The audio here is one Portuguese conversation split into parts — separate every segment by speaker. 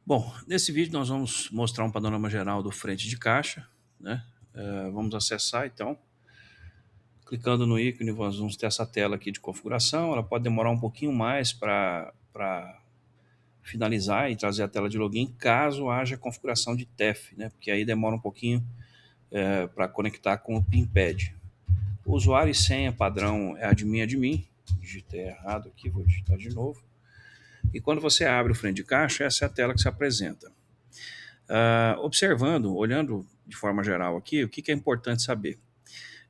Speaker 1: Bom, nesse vídeo nós vamos mostrar um panorama geral do frente de caixa, né? Vamos acessar então, clicando no ícone, vamos ter essa tela aqui de configuração. Ela pode demorar um pouquinho mais para finalizar e trazer a tela de login, caso haja configuração de TEF, né? Porque aí demora um pouquinho para conectar com o PIN-pad. O usuário e senha padrão é admin. Digitei errado aqui, vou digitar de novo. E quando você abre o frente de caixa, essa é a tela que se apresenta. Observando, olhando de forma geral aqui, o que é importante saber?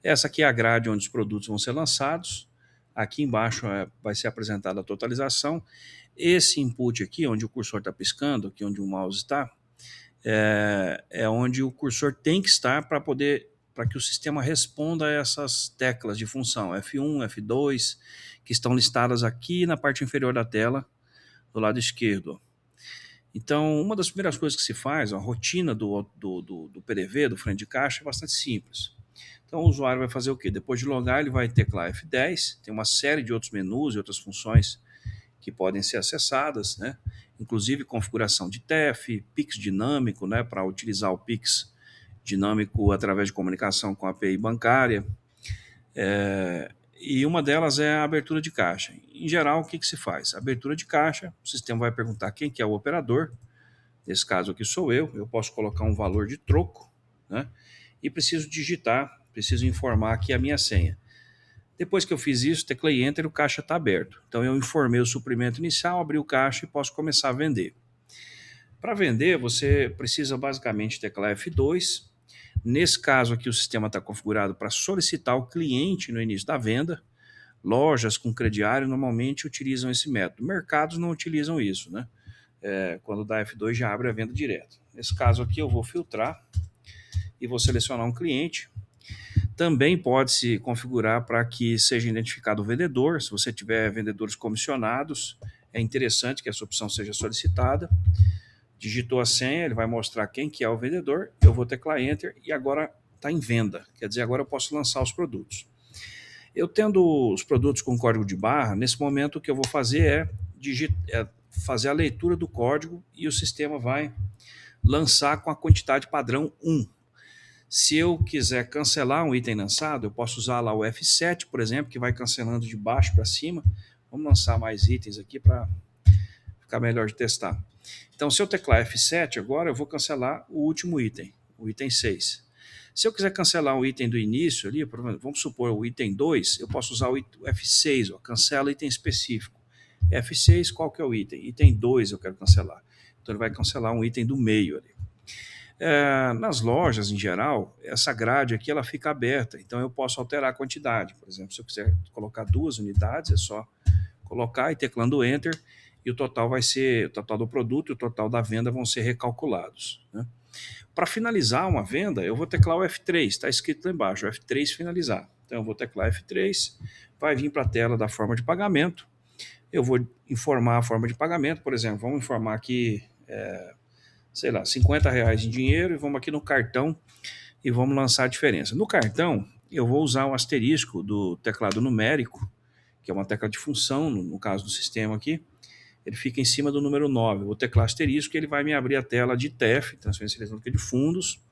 Speaker 1: Essa aqui é a grade onde os produtos vão ser lançados. Aqui embaixo vai ser apresentada a totalização. Esse input aqui, onde o cursor está piscando, aqui onde o mouse está, é onde o cursor tem que estar para que o sistema responda a essas teclas de função, F1, F2, que estão listadas aqui na parte inferior da tela, do lado esquerdo. Então, uma das primeiras coisas que se faz, a rotina do PDV, do frente de caixa, é bastante simples. Então, o usuário vai fazer o quê? Depois de logar, ele vai teclar F10, tem uma série de outros menus e outras funções que podem ser acessadas, né? Inclusive configuração de TEF, Pix dinâmico, né? Para utilizar o Pix dinâmico através de comunicação com a API bancária. E uma delas é a abertura de caixa. Em geral, o que se faz? Abertura de caixa, o sistema vai perguntar quem que é o operador. Nesse caso aqui sou eu posso colocar um valor de troco, né? E preciso digitar, preciso informar aqui a minha senha. Depois que eu fiz isso, teclei Enter, o caixa está aberto. Então eu informei o suprimento inicial, abri o caixa e posso começar a vender. Para vender, você precisa basicamente teclar F2. Nesse caso aqui, o sistema está configurado para solicitar o cliente no início da venda. Lojas com crediário normalmente utilizam esse método. Mercados não utilizam isso, né? Quando dá F2 já abre a venda direto. Nesse caso aqui eu vou filtrar e vou selecionar um cliente. Também pode-se configurar para que seja identificado o vendedor. Se você tiver vendedores comissionados, é interessante que essa opção seja solicitada. Digitou a senha, ele vai mostrar quem que é o vendedor, eu vou teclar Enter e agora está em venda. Quer dizer, agora eu posso lançar os produtos. Eu tendo os produtos com código de barra, nesse momento o que eu vou fazer é fazer a leitura do código e o sistema vai lançar com a quantidade padrão 1. Se eu quiser cancelar um item lançado, eu posso usar lá o F7, por exemplo, que vai cancelando de baixo para cima. Vamos lançar mais itens aqui para ficar melhor de testar. Então, se eu teclar F7 agora, eu vou cancelar o último item, o item 6. Se eu quiser cancelar um item do início ali, vamos supor o item 2, eu posso usar o F6, ó, cancela item específico. F6, qual que é o item? Item 2 eu quero cancelar. Então ele vai cancelar um item do meio ali. Nas lojas, em geral, essa grade aqui ela fica aberta, então eu posso alterar a quantidade. Por exemplo, se eu quiser colocar 2 unidades, é só colocar e teclando Enter, e o total vai ser, o total do produto e o total da venda vão ser recalculados, né? Para finalizar uma venda, eu vou teclar o F3, está escrito lá embaixo, F3 finalizar. Então eu vou teclar F3, vai vir para a tela da forma de pagamento, eu vou informar a forma de pagamento, por exemplo, vamos informar aqui, sei lá, R$ 50 em dinheiro, e vamos aqui no cartão e vamos lançar a diferença. No cartão, eu vou usar o asterisco do teclado numérico, que é uma tecla de função, no caso do sistema aqui, ele fica em cima do número 9. Eu vou teclar asterisco e ele vai me abrir a tela de TEF, transferência eletrônica de fundos,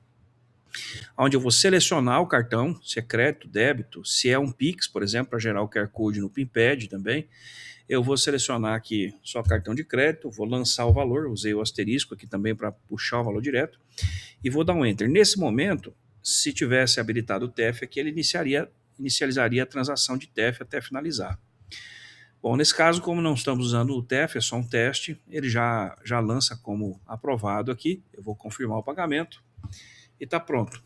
Speaker 1: onde eu vou selecionar o cartão, se é crédito, débito, se é um Pix, por exemplo, para gerar o QR Code no PIN-pad também. Eu vou selecionar aqui só cartão de crédito, vou lançar o valor, usei o asterisco aqui também para puxar o valor direto, e vou dar um Enter. Nesse momento, se tivesse habilitado o TEF aqui, ele inicializaria a transação de TEF até finalizar. Bom, nesse caso, como não estamos usando o TEF, é só um teste, ele já lança como aprovado aqui. Eu vou confirmar o pagamento e está pronto.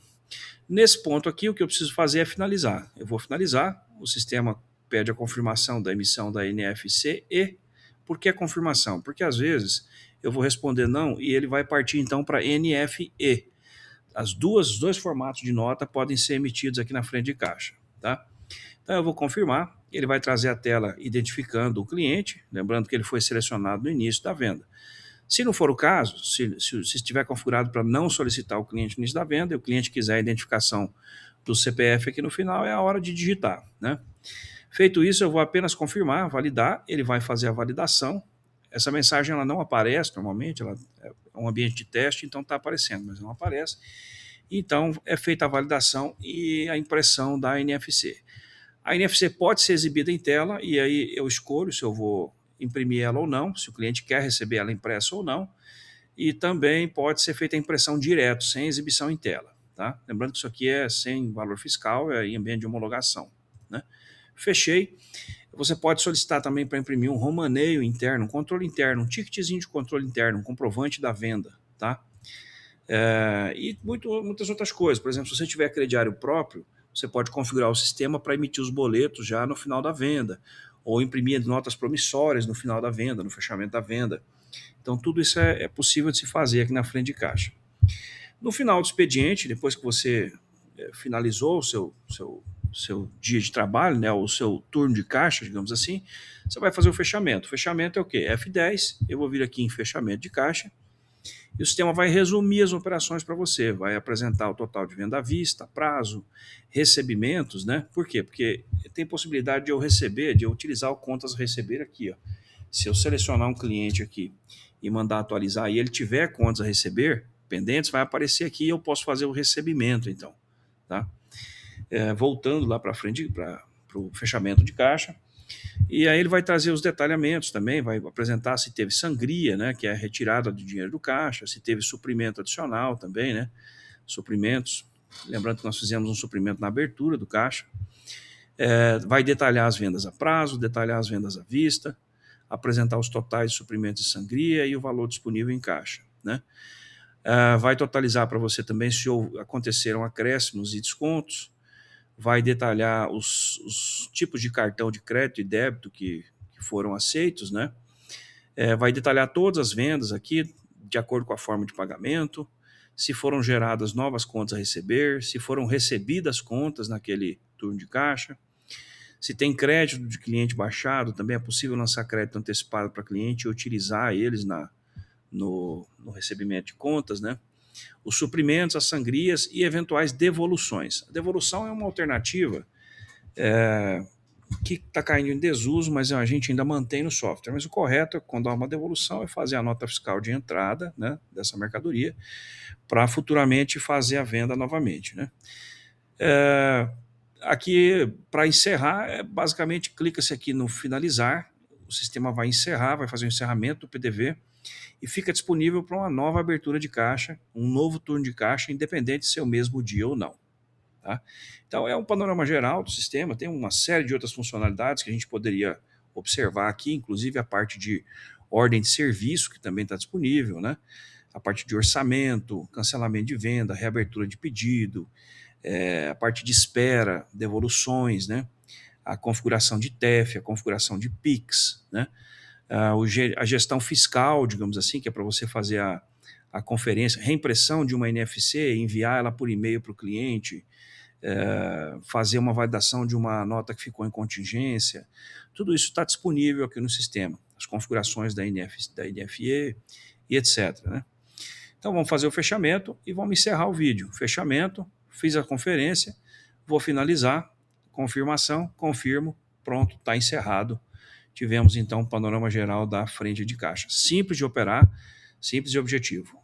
Speaker 1: Nesse ponto aqui, o que eu preciso fazer é finalizar. Eu vou finalizar, o sistema pede a confirmação da emissão da NFC e por que a confirmação? Porque às vezes eu vou responder não e ele vai partir então para NFE. Os dois formatos de nota podem ser emitidos aqui na frente de caixa, tá? Então eu vou confirmar, ele vai trazer a tela identificando o cliente, lembrando que ele foi selecionado no início da venda. Se não for o caso, se estiver configurado para não solicitar o cliente no início da venda, e o cliente quiser a identificação do CPF aqui no final, é a hora de digitar, né? Feito isso, eu vou apenas confirmar, validar, ele vai fazer a validação, Essa mensagem ela não aparece normalmente, ela é um ambiente de teste, então está aparecendo, mas não aparece. Então é feita a validação e a impressão da NFC. A NFC pode ser exibida em tela e aí eu escolho se eu vou imprimir ela ou não, se o cliente quer receber ela impressa ou não, e também pode ser feita a impressão direto, sem exibição em tela. Tá? Lembrando que isso aqui é sem valor fiscal, é em ambiente de homologação. Né? Fechei. Você pode solicitar também para imprimir um romaneio interno, um controle interno, um ticketzinho de controle interno, um comprovante da venda. Tá? E muitas outras coisas. Por exemplo, se você tiver crediário próprio, você pode configurar o sistema para emitir os boletos já no final da venda, ou imprimir notas promissórias no final da venda, no fechamento da venda. Então, tudo isso é possível de se fazer aqui na frente de caixa. No final do expediente, depois que você finalizou o seu dia de trabalho, né, o seu turno de caixa, digamos assim, você vai fazer o fechamento. O fechamento é o quê? F10, eu vou vir aqui em fechamento de caixa, e o sistema vai resumir as operações para você, vai apresentar o total de venda à vista, prazo, recebimentos, né? Por quê? Porque tem possibilidade de eu receber, de eu utilizar o contas a receber aqui, ó. Se eu selecionar um cliente aqui e mandar atualizar e ele tiver contas a receber pendentes, vai aparecer aqui e eu posso fazer o recebimento, então, tá? Voltando lá para frente, para o fechamento de caixa, e aí ele vai trazer os detalhamentos também, vai apresentar se teve sangria, né, que é a retirada do dinheiro do caixa, se teve suprimento adicional também, né, suprimentos. Lembrando que nós fizemos um suprimento na abertura do caixa. Vai detalhar as vendas a prazo, detalhar as vendas à vista, apresentar os totais de suprimentos de sangria e o valor disponível em caixa, né. Vai totalizar para você também se aconteceram acréscimos e descontos, vai detalhar os tipos de cartão de crédito e débito que foram aceitos, né? Vai detalhar todas as vendas aqui, de acordo com a forma de pagamento, se foram geradas novas contas a receber, se foram recebidas contas naquele turno de caixa, se tem crédito de cliente baixado, também é possível lançar crédito antecipado para cliente e utilizar eles no recebimento de contas, né? Os suprimentos, as sangrias e eventuais devoluções. A devolução é uma alternativa que está caindo em desuso, mas a gente ainda mantém no software. Mas o correto, quando há uma devolução, é fazer a nota fiscal de entrada, né, dessa mercadoria, para futuramente fazer a venda novamente. Né? Aqui, para encerrar, basicamente clica-se aqui no finalizar, o sistema vai encerrar, vai fazer o encerramento do PDV, e fica disponível para uma nova abertura de caixa, um novo turno de caixa, independente se é o mesmo dia ou não. Tá? Então é um panorama geral do sistema, tem uma série de outras funcionalidades que a gente poderia observar aqui, inclusive a parte de ordem de serviço, que também está disponível, né? A parte de orçamento, cancelamento de venda, reabertura de pedido, a parte de espera, devoluções, né? A configuração de TEF, a configuração de PIX, né? A gestão fiscal, digamos assim, que é para você fazer a conferência, reimpressão de uma NFC, enviar ela por e-mail para o cliente, fazer uma validação de uma nota que ficou em contingência. Tudo isso está disponível aqui no sistema, as configurações da NFE e etc. Né? Então vamos fazer o fechamento e vamos encerrar o vídeo. Fechamento, fiz a conferência, vou finalizar, confirmação, confirmo, pronto, está encerrado. Tivemos então um panorama geral da frente de caixa. Simples de operar, simples e objetivo.